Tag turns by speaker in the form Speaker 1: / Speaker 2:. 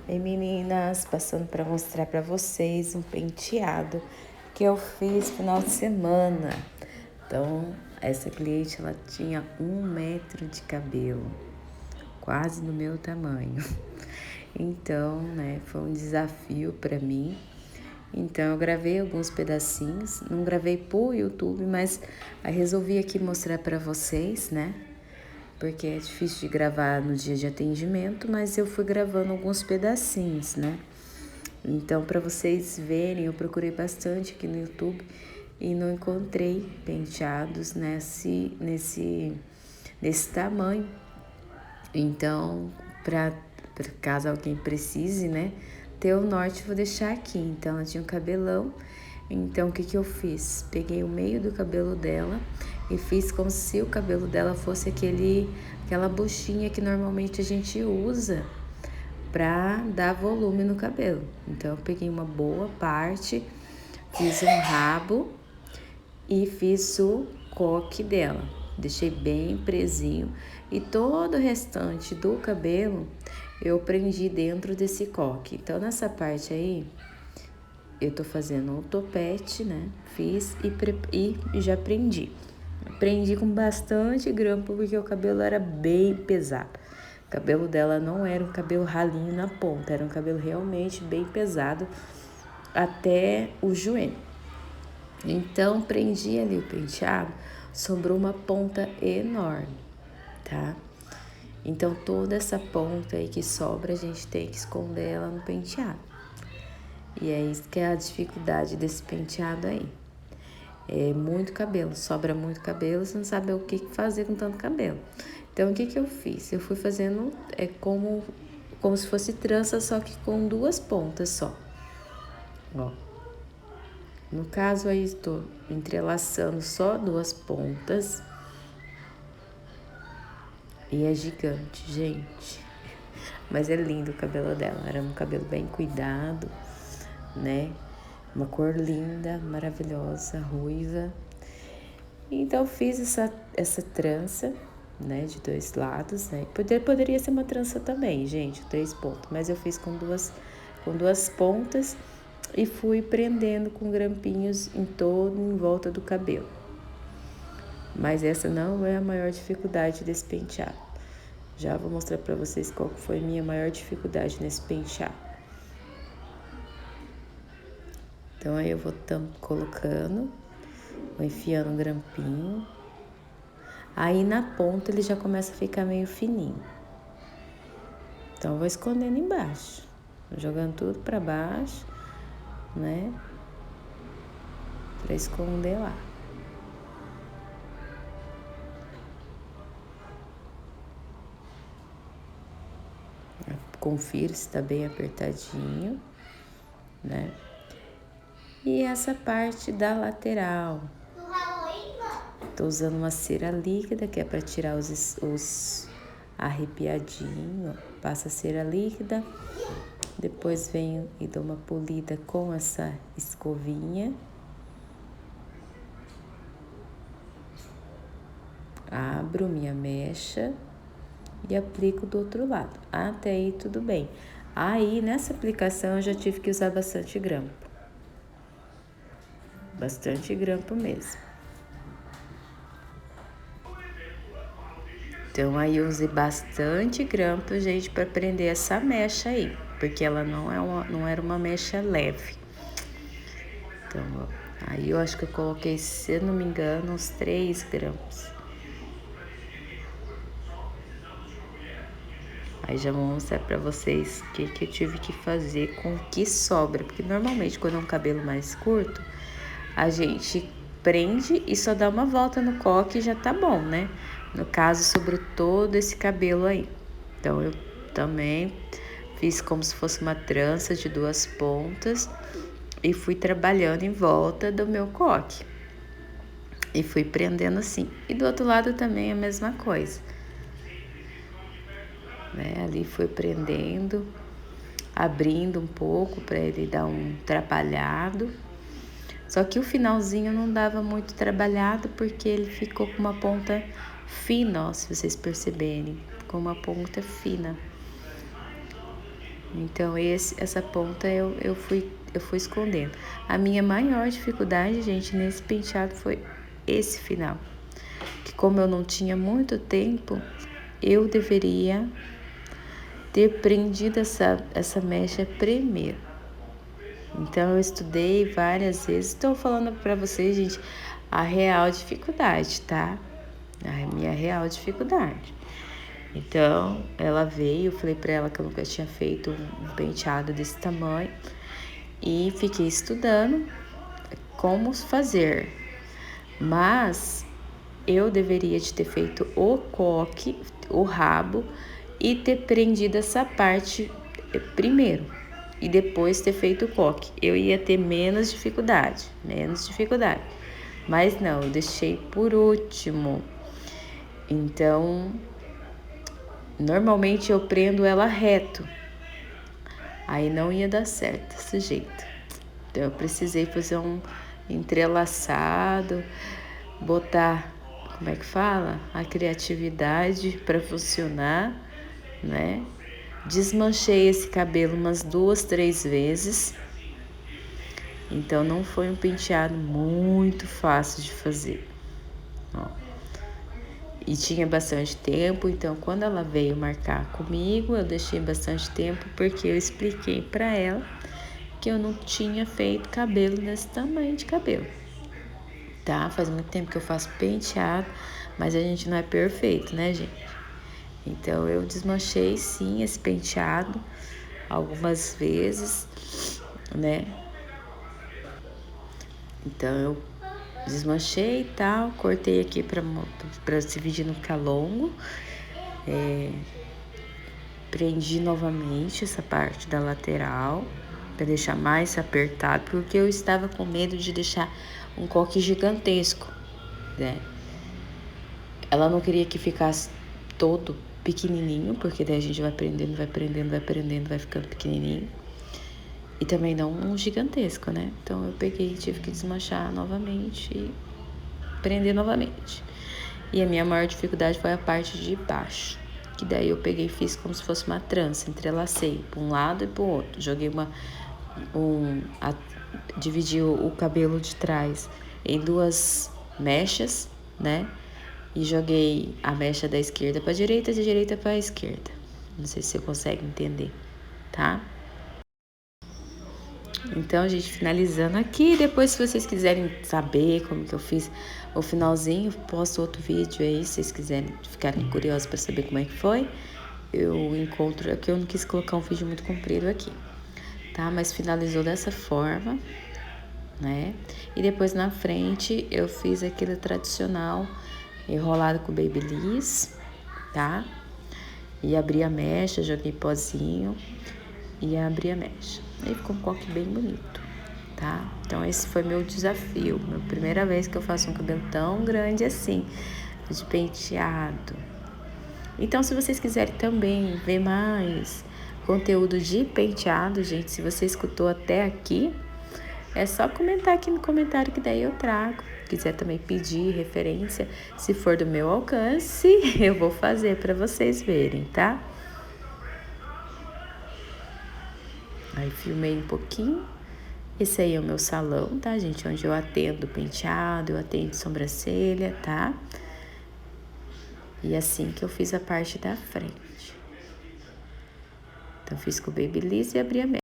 Speaker 1: Ei meninas, passando para mostrar para vocês um penteado que eu fiz final de semana. Então, essa cliente ela tinha 1 metro de cabelo, quase no meu tamanho. Então, né, foi um desafio para mim. Então, eu gravei alguns pedacinhos, não gravei pro YouTube, mas aí resolvi aqui mostrar para vocês, né? Porque é difícil de gravar no dia de atendimento, mas eu fui gravando alguns pedacinhos, né? Então, para vocês verem, eu procurei bastante aqui no YouTube e não encontrei penteados nesse tamanho. Então, para caso alguém precise, né, ter o norte, vou deixar aqui. Então, ela tinha um cabelão. Então, o que eu fiz? Peguei o meio do cabelo dela e fiz como se o cabelo dela fosse aquela buchinha que normalmente a gente usa para dar volume no cabelo. Então, eu peguei uma boa parte, fiz um rabo e fiz o coque dela. Deixei bem presinho e todo o restante do cabelo eu prendi dentro desse coque. Então, nessa parte aí, eu tô fazendo o topete, né? Fiz e já prendi. Prendi com bastante grampo porque o cabelo era bem pesado. O cabelo dela não era um cabelo ralinho na ponta, era um cabelo realmente bem pesado até o joelho. Então, prendi ali o penteado, sobrou uma ponta enorme, tá? Então, toda essa ponta aí que sobra, a gente tem que esconder ela no penteado. E é isso que é a dificuldade desse penteado aí. É muito cabelo, sobra muito cabelo, você não sabe o que fazer com tanto cabelo. Então, o que eu fiz? Eu fui fazendo como se fosse trança, só que com 2 pontas só. Ó. No caso aí, estou entrelaçando só 2 pontas. E é gigante, gente. Mas é lindo o cabelo dela. Era um cabelo bem cuidado, né? Uma cor linda, maravilhosa, ruiva. Então, fiz essa trança, né? De 2 lados, né? Poderia ser uma trança também, gente, 3 pontos. Mas eu fiz com duas pontas e fui prendendo com grampinhos em volta do cabelo. Mas essa não é a maior dificuldade desse penteado. Já vou mostrar pra vocês qual foi a minha maior dificuldade nesse penteado. Então, aí eu vou colocando, vou enfiando um grampinho. Aí, na ponta, ele já começa a ficar meio fininho. Então, eu vou escondendo embaixo. Jogando tudo pra baixo, né? Pra esconder lá. Confiro se tá bem apertadinho, né? E essa parte da lateral. Tô usando uma cera líquida, que é para tirar os arrepiadinhos. Passa a cera líquida. Depois venho e dou uma polida com essa escovinha. Abro minha mecha e aplico do outro lado. Até aí tudo bem. Aí, nessa aplicação, eu já tive que usar bastante grampo. Bastante grampo mesmo. Então, aí eu usei bastante grampo, gente, para prender essa mecha aí. Porque ela não era uma mecha leve. Então, ó, aí eu acho que eu coloquei, se eu não me engano, uns 3 grampos. Aí já vou mostrar pra vocês o que eu tive que fazer com o que sobra. Porque normalmente quando é um cabelo mais curto, a gente prende e só dá uma volta no coque e já tá bom, né? No caso, sobrou todo esse cabelo aí. Então, eu também fiz como se fosse uma trança de 2 pontas e fui trabalhando em volta do meu coque. E fui prendendo assim. E do outro lado também a mesma coisa. Né? Ali foi prendendo, abrindo um pouco para ele dar um trabalhado. Só que o finalzinho não dava muito trabalhado porque ele ficou com uma ponta fina, ó, se vocês perceberem, com uma ponta fina. Então, essa ponta eu fui escondendo. A minha maior dificuldade, gente, nesse penteado foi esse final. Que como eu não tinha muito tempo, eu deveria ter prendido essa mecha primeiro. Então, eu estudei várias vezes. Estou falando para vocês, gente, a real dificuldade, tá? A minha real dificuldade. Então, ela veio, eu falei para ela que eu nunca tinha feito um penteado desse tamanho. E fiquei estudando como fazer. Mas eu deveria de ter feito o coque, o rabo, e ter prendido essa parte primeiro. E depois ter feito o coque. Eu ia ter menos dificuldade. Mas não, eu deixei por último. Então, normalmente eu prendo ela reto. Aí não ia dar certo desse jeito. Então eu precisei fazer um entrelaçado, botar, como é que fala? A criatividade para funcionar, né? Desmanchei esse cabelo umas 2, 3 vezes. Então não foi um penteado muito fácil de fazer. Ó. E tinha bastante tempo, então quando ela veio marcar comigo, eu deixei bastante tempo porque eu expliquei para ela que eu não tinha feito cabelo nesse tamanho de cabelo, tá? Faz muito tempo que eu faço penteado, mas a gente não é perfeito, né, gente? Então eu desmanchei sim esse penteado algumas vezes, né? Então eu desmanchei e tal, cortei aqui para se dividir no calongo. Prendi novamente essa parte da lateral para deixar mais apertado, porque eu estava com medo de deixar um coque gigantesco, né? Ela não queria que ficasse todo pequenininho, porque daí a gente vai prendendo, vai ficando pequenininho. E também não um gigantesco, né? Então eu peguei e tive que desmanchar novamente e prender novamente. E a minha maior dificuldade foi a parte de baixo, que daí eu peguei e fiz como se fosse uma trança, entrelacei para um lado e para o outro. Joguei dividi o cabelo de trás em 2 mechas, né? E joguei a mecha da esquerda para a direita e da direita para a esquerda. Não sei se você consegue entender, tá? Então, gente, finalizando aqui. Depois, se vocês quiserem saber como que eu fiz o finalzinho, posto outro vídeo aí, se vocês quiserem ficarem curiosos para saber como é que foi. Eu encontro aqui, eu não quis colocar um vídeo muito comprido aqui, tá? Mas finalizou dessa forma, né? E depois na frente eu fiz aquele tradicional enrolado com babyliss, tá? E abri a mecha, joguei pozinho e abri a mecha. Aí ficou um coque bem bonito, tá? Então esse foi meu desafio, minha primeira vez que eu faço um cabelo tão grande assim, de penteado. Então se vocês quiserem também ver mais conteúdo de penteado, gente, se você escutou até aqui, é só comentar aqui no comentário que daí eu trago. Quiser também pedir referência, se for do meu alcance, eu vou fazer para vocês verem, tá? Aí filmei um pouquinho. Esse aí é o meu salão, tá, gente? Onde eu atendo penteado, eu atendo sobrancelha, tá? E assim que eu fiz a parte da frente. Então, fiz com o babyliss e abri a mecha.